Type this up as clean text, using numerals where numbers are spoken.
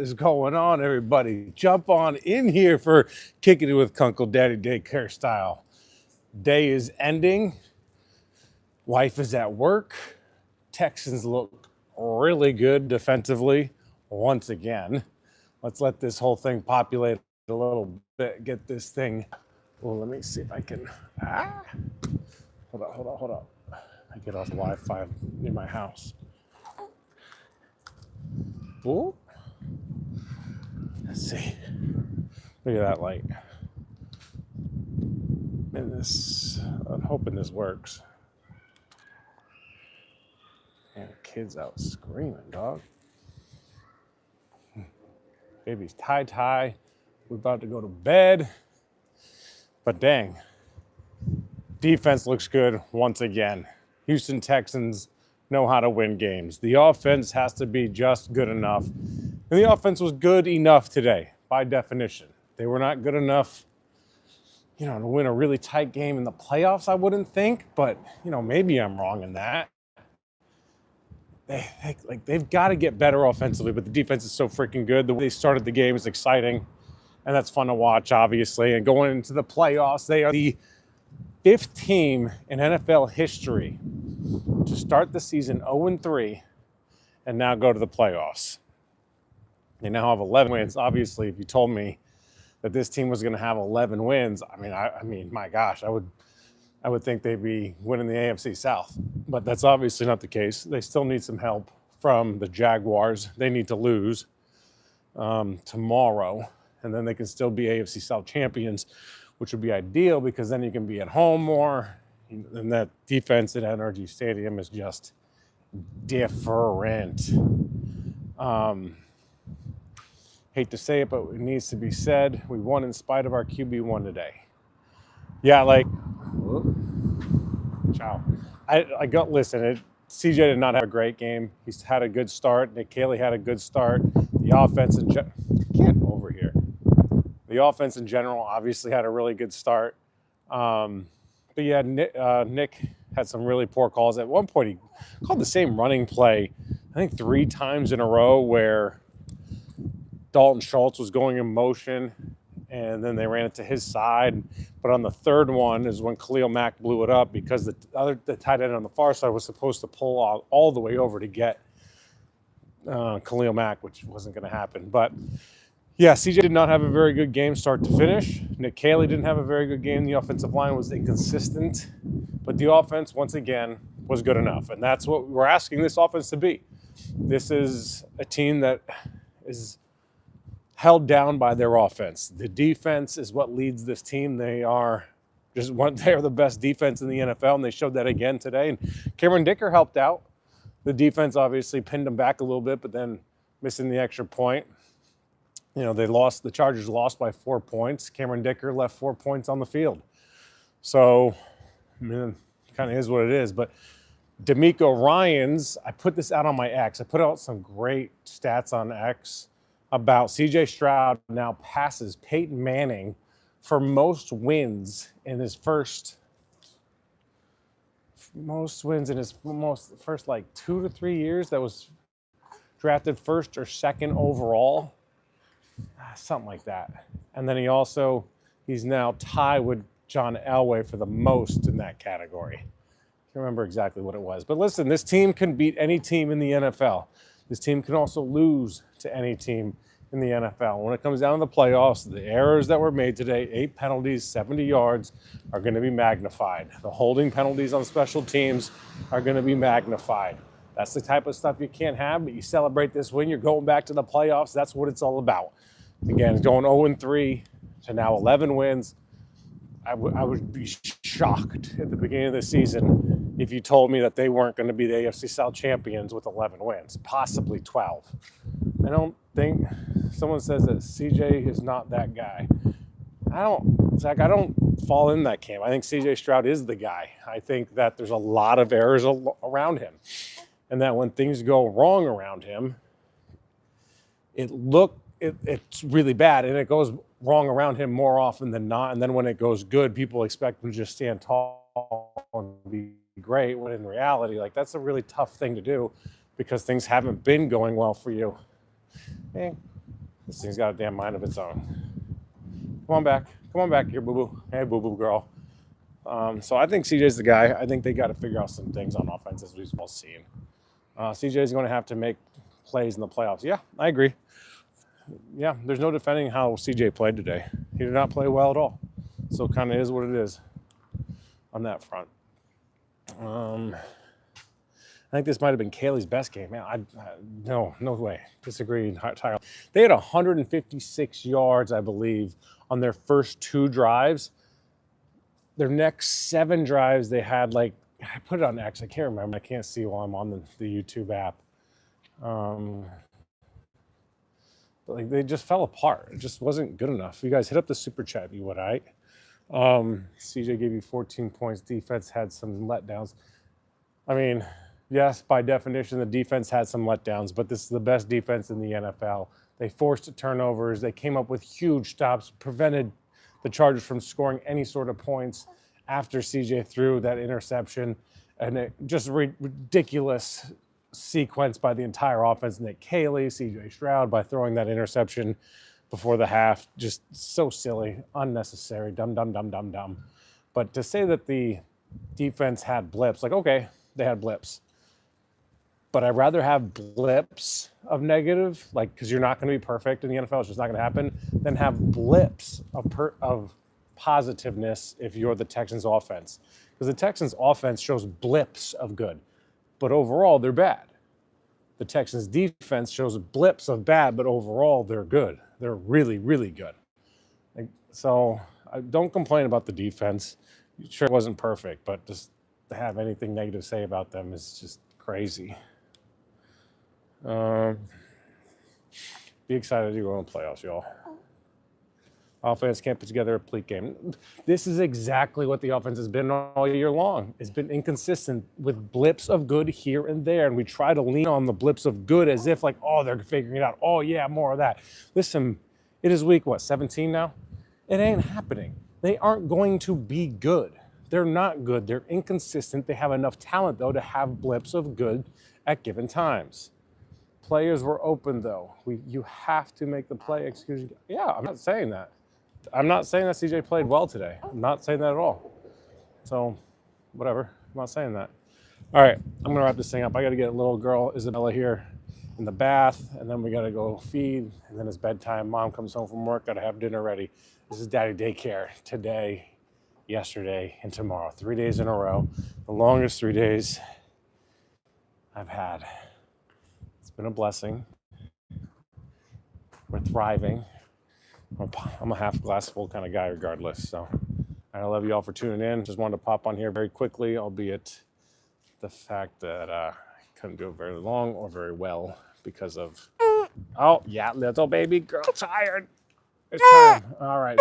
is going on, everybody? Jump on in here for Kicking It with Uncle Daddy Daycare style. Day is ending. Wife is at work. Texans look really good defensively once again. Let's let this whole thing populate a little bit. Get this thing. Well, let me see if I can. Hold on. I get off Wi-Fi near my house. Ooh. Let's see. Look at that light. And this, I'm hoping this works. And kids out screaming, dog. Baby's tie. We're about to go to bed. But dang, defense looks good once again. Houston Texans know how to win games. The offense has to be just good enough. And the offense was good enough today, by definition. They were not good enough, to win a really tight game in the playoffs, I wouldn't think. But, maybe I'm wrong in that. They've got to get better offensively, but the defense is so freaking good. The way they started the game is exciting, and that's fun to watch, obviously. And going into the playoffs, they are the 5th team in NFL history to start the season 0-3 and now go to the playoffs. They now have 11 wins. Obviously, if you told me that this team was going to have 11 wins, I mean, my gosh, I would think they'd be winning the AFC South. But that's obviously not the case. They still need some help from the Jaguars. They need to lose tomorrow, and then they can still be AFC South champions, which would be ideal because then you can be at home more. And that defense at NRG Stadium is just different. Hate to say it, but it needs to be said. We won in spite of our QB1 today. Yeah, ciao. CJ did not have a great game. He's had a good start. Nick Caley had a good start. The offense The offense in general obviously had a really good start. But yeah, Nick had some really poor calls. At one point, he called the same running play, I think 3 times in a row, where Dalton Schultz was going in motion, and then they ran it to his side. But on the third one is when Khalil Mack blew it up because the tight end on the far side was supposed to pull all the way over to get Khalil Mack, which wasn't going to happen. But yeah, CJ did not have a very good game start to finish. Nick Caley didn't have a very good game. The offensive line was inconsistent. But the offense, once again, was good enough. And that's what we're asking this offense to be. This is a team that is held down by their offense. The defense is what leads this team. They are the best defense in the NFL, and they showed that again today. And Cameron Dicker helped out. The defense obviously pinned them back a little bit, but then missing the extra point. The Chargers lost by 4 points. Cameron Dicker left 4 points on the field. So, it kind of is what it is. But D'Amico Ryans, I put this out on my X. I put out some great stats on X about C.J. Stroud now passes Peyton Manning for most wins in his first 2 to 3 years that was drafted first or second overall. Something like that. And then he's now tied with John Elway for the most in that category. Can't remember exactly what it was. But listen, this team can beat any team in the NFL. This team can also lose to any team in the NFL. When it comes down to the playoffs, the errors that were made today, 8 penalties, 70 yards, are going to be magnified. The holding penalties on special teams are going to be magnified. That's the type of stuff you can't have, but you celebrate this win. You're going back to the playoffs. That's what it's all about. Again, going 0-3 to now 11 wins. I would be shocked at the beginning of the season if you told me that they weren't going to be the AFC South champions with 11 wins, possibly 12. I don't think someone says that CJ is not that guy. I don't fall in that camp. I think CJ Stroud is the guy. I think that there's a lot of errors around him, and that when things go wrong around him, it's really bad, and it goes wrong around him more often than not. And then when it goes good, people expect him to just stand tall and be great, when in reality, that's a really tough thing to do because things haven't been going well for you. Hey, This thing's got a damn mind of its own. Come on back here, boo-boo. Hey, boo-boo girl. So I think CJ's the guy. I think they got to figure out some things on offense, as we've all seen. CJ's going to have to make plays in the playoffs. Yeah, I agree. Yeah, there's no defending how CJ played today. He did not play well at all. So it kind of is what it is on that front. I think this might have been Kaylee's best game. Man, no way. Disagree entirely. They had 156 yards, I believe, on their first 2 drives. Their next 7 drives, they had I put it on X. I can't remember. I can't see while I'm on the YouTube app. But they just fell apart. It just wasn't good enough. You guys hit up the super chat if you would, all right? CJ gave you 14 points. Defense had some letdowns. I mean, yes, by definition, the defense had some letdowns, but this is the best defense in the NFL. They forced turnovers. They came up with huge stops, prevented the Chargers from scoring any sort of points after CJ threw that interception. And it just ridiculous sequence by the entire offense. Nick Caley, CJ Stroud, by throwing that interception before the half. Just so silly, unnecessary, dumb. But to say that the defense had blips, okay, they had blips. But I'd rather have blips of negative, because you're not going to be perfect in the NFL. It's just not going to happen, than have blips of positiveness if you're the Texans offense. Because the Texans offense shows blips of good, but overall they're bad. The Texans defense shows blips of bad, but overall they're good. They're really, really good. So don't complain about the defense. Sure, it wasn't perfect, but just to have anything negative to say about them is just crazy. Be excited to go in the playoffs, y'all. Offense can't put together a complete game. This is exactly what the offense has been all year long. It's been inconsistent with blips of good here and there, and we try to lean on the blips of good as if they're figuring it out. Oh, yeah, more of that. Listen, it is week, 17 now? It ain't happening. They aren't going to be good. They're not good. They're inconsistent. They have enough talent, though, to have blips of good at given times. Players were open, though. You have to make the play. Excuse me. Yeah, I'm not saying that. I'm not saying that CJ played well today. I'm not saying that at all. So, whatever. I'm not saying that. All right, I'm going to wrap this thing up. I got to get little girl Isabella here in the bath, and then we got to go feed, and then it's bedtime. Mom comes home from work. Got to have dinner ready. This is daddy daycare today, yesterday, and tomorrow. 3 days in a row. The longest 3 days I've had. It's been a blessing. We're thriving. I'm a half glass full kind of guy regardless. So I love you all for tuning in. Just wanted to pop on here very quickly, albeit the fact that I couldn't do it very long or very well because of, oh, yeah, little baby girl tired. It's time. All right.